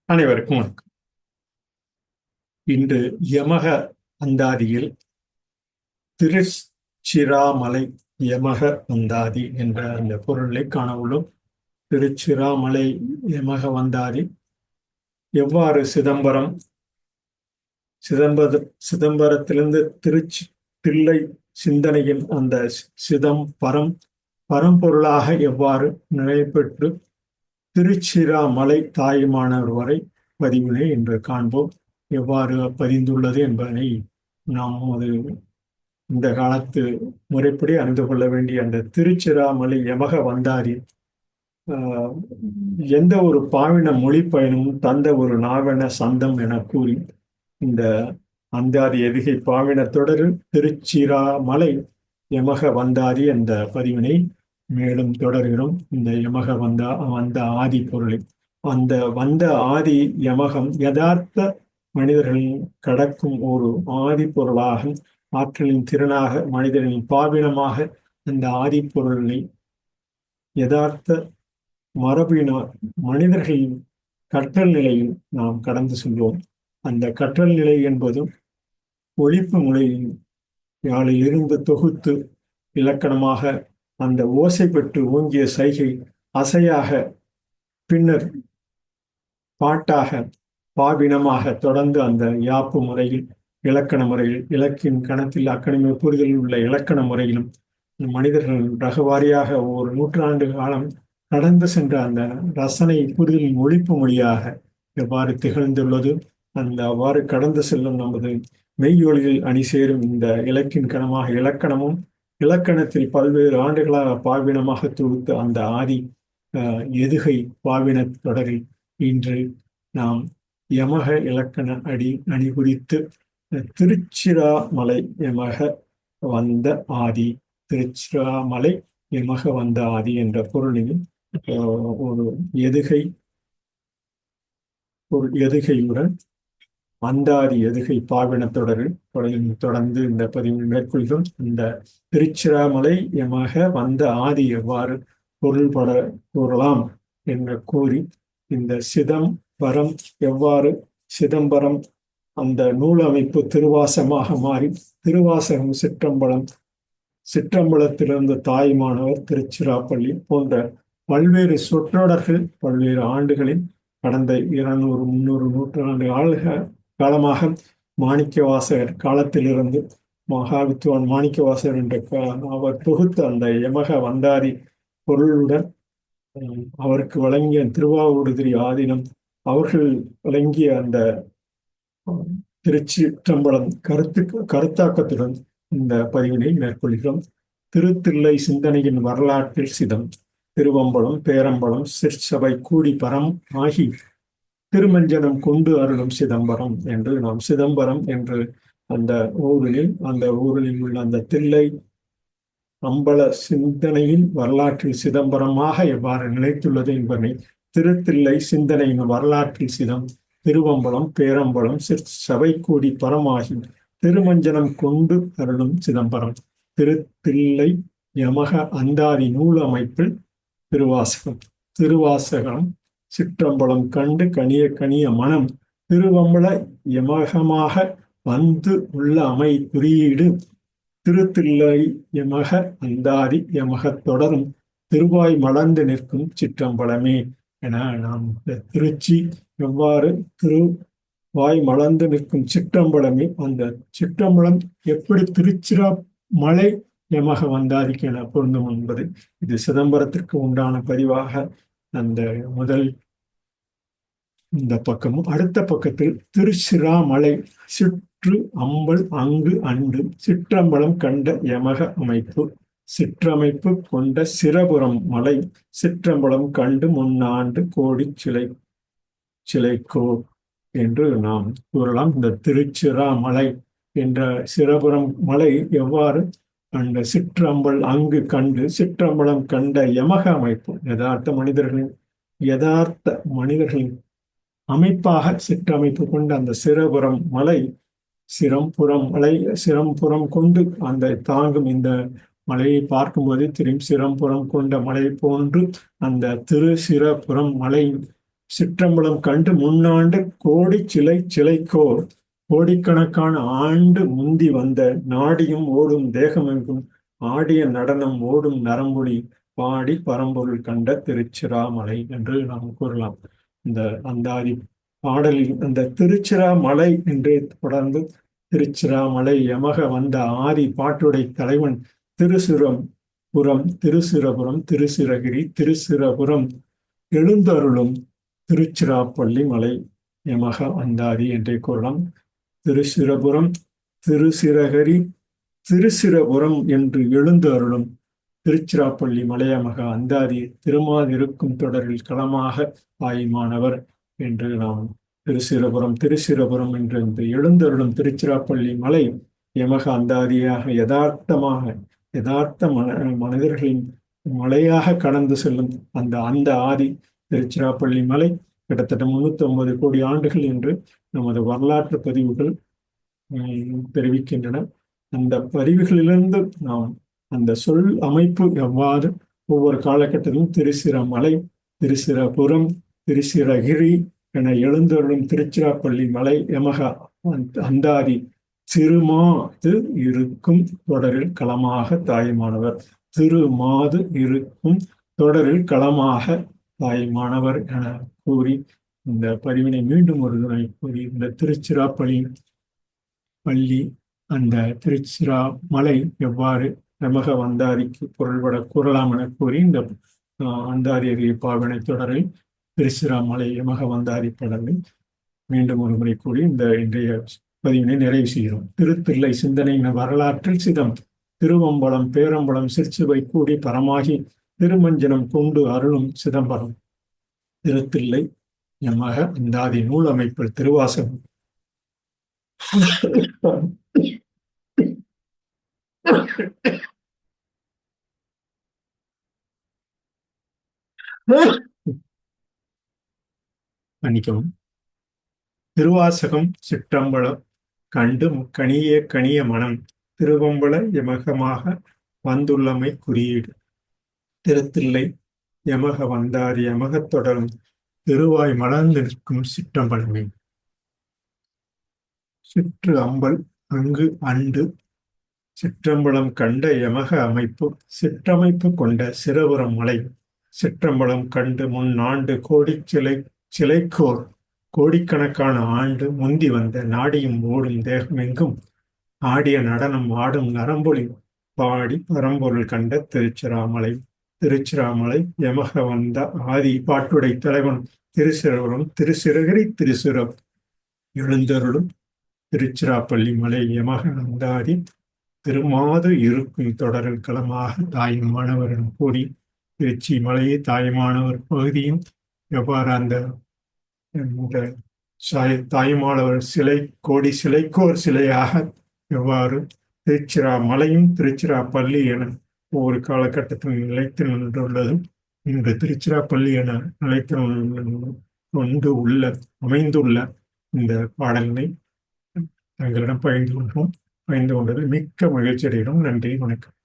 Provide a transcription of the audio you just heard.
அனைவருக்கும் வணக்கம். இன்று யமக அந்தாதியில் திருச்சிராமலை யமக அந்தாதி என்ற அந்த பொருளை காண உள்ளோம். திருச்சிராமலை யமக வந்தாதி எவ்வாறு சிதம்பரத்திலிருந்து திருச்சி தில்லை சிந்தனையின் அந்த சிதம்பரம் பரம்பொருளாக எவ்வாறு நிலைப்பெற்று திருச்சிராமலை தாயுமானவர் வரை பதிவினை இன்று காண்போம். எவ்வாறு பதிந்துள்ளது என்பதனை நாம் இந்த காலத்து முறைப்படி அறிந்து கொள்ள வேண்டிய அந்த திருச்சிராமலை யமக வந்தாரி எந்த ஒரு பாவின மொழி பயணமும் தந்த ஒரு நாவென சந்தம் என கூறி இந்த அந்தாதி எதிகை பாவின தொடரில் திருச்சிராமலை யமக வந்தாரி என்ற பதிவினை மேலும் தொடர்கிறோம். இந்த யமக வந்த ஆதி பொருளை அந்த வந்த ஆதி யமகம் யதார்த்த மனிதர்களின் கடக்கும் ஒரு ஆதி பொருளாக ஆற்றலின் திறனாக மனிதர்களின் பாவினமாக அந்த ஆதி பொருளை யதார்த்த மரபினால் மனிதர்களின் கற்றல் நிலையில் நாம் கடந்து செல்வோம். அந்த கற்றல் நிலை என்பதும் ஒழிப்பு முறையில் யாழில் இருந்து தொகுத்து இலக்கணமாக அந்த ஓசை பெற்று ஓங்கிய சைகை அசையாக பின்னர் பாட்டாக பாவினமாக தொடர்ந்து அந்த யாப்பு முறையில் இலக்கண முறையில் இலக்கின் கணத்தில் அக்கணிமை புரிதலில் உள்ள இலக்கண முறையிலும் மனிதர்கள் ரகவாரியாக ஒரு நூற்றாண்டு காலம் கடந்து சென்ற அந்த ரசனை புரிதலின் ஒழிப்பு மொழியாக எவ்வாறு திகழ்ந்துள்ளது, அந்த அவ்வாறு கடந்து செல்லும் நமது மெய்யொலியில் அணி சேரும் இந்த இலக்கின் கணமாக இலக்கணமும் இலக்கணத்தில் பல்வேறு ஆண்டுகளாக பாவினமாக தொகுத்த அந்த ஆதி எதுகை பாவின தொடரில் இன்று நாம் யமக இலக்கண அணி குறித்து திருச்சிராமலை யமக வந்த ஆதி திருச்சிராமலை யமக வந்த ஆதி என்ற பொருளில் ஒரு எதுகையுடன் அந்தாதி எதுகை பாவின தொடரில் தொடர்ந்து இந்த பதிவு மேற்கொள்கிறோம். இந்த திருச்சிராமலை யமக வந்த ஆதி எவ்வாறு பொருள்பட கூறலாம் என்று கூறி இந்த சிதம்பரம் எவ்வாறு சிதம்பரம் அந்த நூல் அமைப்பு திருவாசகமாக மாறி திருவாசகம் சிற்றம்பலத்திலிருந்து தாயுமானவர் திருச்சிராப்பள்ளி போன்ற பல்வேறு சொற்றொடர்கள் பல்வேறு ஆண்டுகளில் கடந்த 200-300 நூற்றாண்டு காலமாக மாணிக்கவாசகர் காலத்திலிருந்து மகாவித்துவான் மாணிக்கவாசகர் என்ற அவர் தொகுத்த அந்த யமக வந்தாரி பொருளுடன் அவருக்கு வழங்கிய திருவாவூடுதுறை ஆதீனம் அவர்கள் வழங்கிய அந்த திருச்சிற்றம்பலம் கருத்தாக்கத்துடன் இந்த பதிவினை மேற்கொள்கிறோம். திருத்தில்லை சிந்தனையின் வரலாற்றில் சிதம் திருவம்பலம் பேரம்பலம் சிற்சபை கூடி பரம் ஆகி திருமஞ்சனம் கொண்டு அருளும் சிதம்பரம் என்று நாம் சிதம்பரம் என்று அந்த ஊரில் உள்ள அந்த தில்லை அம்பல சிந்தனையின் வரலாற்றில் சிதம்பரமாக எவ்வாறு நிலைத்துள்ளது என்பதை திருத்தில்லை சிந்தனையின் வரலாற்றில் சிதம் திருவம்பலம் பேரம்பலம் சபை கூடி பரமாகி திருமஞ்சனம் கொண்டு அருளும் சிதம்பரம் திருத்தில்லை யமக அந்தாதி நூல் அமைப்பில் திருவாசகம் சிற்றம்பலம் கண்டு கனிய மனம் திருவம்பல யமகமாக வந்து உள்ள அமை குறியீடு திருத்தில்லை யமக அந்தாதி யமக தொடரும் திருவாய் மலர்ந்து நிற்கும் சிற்றம்பலமே என நாம் திருச்சி எவ்வாறு திருவாய் மலர்ந்து நிற்கும் சிற்றம்பலமே அந்த சிற்றம்பலம் எப்படி திருச்சிராமலை யமக வந்தாதிக்கு என பொருந்தும் என்பது இது சிதம்பரத்திற்கு உண்டான பதிவாக அந்த முதல் இந்த பக்கமும் அடுத்த பக்கத்தில் திருச்சிராமலை சிற்று அம்பல் அங்கு அண்டு சிற்றம்பலம் கண்ட யமக அமைப்பு சிற்றமைப்பு கொண்ட சிரபுரம் மலை சிற்றம்பலம் கண்டு முன்னாண்டு கோடி சிலைக்கோ என்று நாம் கூறலாம். இந்த திருச்சிராமலை என்ற சிரபுரம் மலை எவ்வாறு அந்த சிற்றம்பல் அங்கு கண்டு சிற்றம்பலம் கண்ட யமக அமைப்பு யதார்த்த மனிதர்களின் அமைப்பாக சிற்றமைப்பு கொண்ட அந்த சிரபுரம் மலை சிரம்புறம் கொண்டு அந்த தாங்கும் இந்த மலையை பார்க்கும்போது தெரியும். சிரம்புறம் கொண்ட மலை போன்று அந்த திருச்சிராபுரம் மலை சிற்றம்பலம் கண்டு முன்னாண்டு கோடி சிலை சிலைக்கோர் கோடிக்கணக்கான ஆண்டு முந்தி வந்த நாடியும் ஓடும் தேகமெங்கும் ஆடிய நடனம் ஓடும் நரம்பொலி பாடி பரம்பொருள் கண்ட திருச்சிராமலை என்று நாம் கூறலாம். இந்த அந்தாதி பாடலில் அந்த திருச்சிராமலை என்று தொடர்ந்து திருச்சிராமலை யமக வந்த ஆதி பாட்டுடை தலைவன் திருசிரபுரம் திருசிரகிரி திருசிரபுரம் எழுந்தருளும் திருச்சிராப்பள்ளி மலை யமக அந்தாதி என்றே கூறலாம். திருசிரபுரம் திருசிரகரி திருசிரபுரம் என்று எழுந்து அருளும் திருச்சிராப்பள்ளி மலையமக அந்தாதி திருமாதிருக்கும் தொடரில் களமாக ஆயுமானவர் என்று நாம் திருசிரபுரம் என்று இந்த எழுந்தருளும் திருச்சிராப்பள்ளி மலை யமக அந்தாதியாக யதார்த்த மனிதர்களின் மலையாக கடந்து செல்லும் அந்த ஆதி திருச்சிராப்பள்ளி மலை கிட்டத்தட்ட 350 கோடி ஆண்டுகள் என்று நமது வரலாற்று பதிவுகள் தெரிவிக்கின்றன. அந்த பதிவுகளிலிருந்து நாம் அந்த சொல் அமைப்பு எவ்வாறு ஒவ்வொரு காலகட்டத்திலும் திருச்சிராமலை திருச்சிராபுரம் திருச்சிரகிரி என எழுந்தருளும் திருச்சிராப்பள்ளி மலை யமக அந்தாதி திருமாது இருக்கும் தொடரில் களமாக தாயுமானவர். திருமாது இருக்கும் தொடரில் களமாக தாயுமானவர் என கூறி இந்த பதிவினை மீண்டும் ஒரு முறை கூறி இந்த திருச்சிராப்பள்ளி அந்த திருச்சிராமலை எவ்வாறு யமக அந்தாதிக்கு பொருள்பட கூறலாம் என கூறி இந்த அந்தாதி பாவினை தொடரில் திருச்சிராமலை யமக அந்தாதி படலில் மீண்டும் ஒரு முறை கூறி இந்த இன்றைய பதிவினை நிறைவு செய்கிறோம். திருத்தில்லை சிந்தனை வரலாற்றில் சிதம் திருவம்பலம் பேரம்பலம் சிற்சுவை கூடி பரமாகி திருமஞ்சனம் கொண்டு அருளும் சிதம்பரம். திருத்தில்லை யமக அந்தாதி நூல் அமைப்பில் திருவாசகம் மன்னிக்கவும். திருவாசகம் சிற்றம்பலம் கண்டு கனிய மனம் திருவம்பல யமகமாக வந்துள்ளமை குறியீடு. திருத்தில்லை யமக வந்தாரி யமகத் தொடரும் திருவாய் மலர்ந்து நிற்கும் சிற்றம்பலமே. சிற்று அம்பல் அங்கு அண்டு சிற்றம்பலம் கண்ட யமக அமைப்பு சிற்றமைப்பு கொண்ட சிரபுரம் மலை சிற்றம்பலம் கண்டு முன்னாண்டு சிலைக்கோர் கோடிக்கணக்கான ஆண்டு முந்தி வந்த நாடியும் ஓடும் தேகமெங்கும் ஆடிய நடனம் ஆடும் நரம்பொலி பாடி பரம்பொருள் கண்ட திருச்சிராமலை யமக வந்த ஆதி பாட்டுடை தலைவன் திருசிரபுரம் திருசிரகிரி திருசிரம் எழுந்தருளும் திருச்சிராப்பள்ளி மலை யமக அந்தாதி திருமாது இருக்கும் தொடரில் களமாக தாயுமானவர் என கூறி திருச்சி மலையை தாயுமானவர் பகுதியும் எவ்வாறு அந்த தாயுமானவர் சிலைக்கோர் சிலையாக எவ்வாறு திருச்சிராமலையும் திருச்சிராப்பள்ளி என ஒவ்வொரு காலகட்டத்தில் நிலைத்து நின்றுள்ளதும் இன்று திருச்சிராப்பள்ளி என நிலைத்து அமைந்துள்ள இந்த பாடலினை தங்களிடம் பகிர்ந்து கொண்டதில் மிக்க மகிழ்ச்சி அடைகிறோம். நன்றி, வணக்கம்.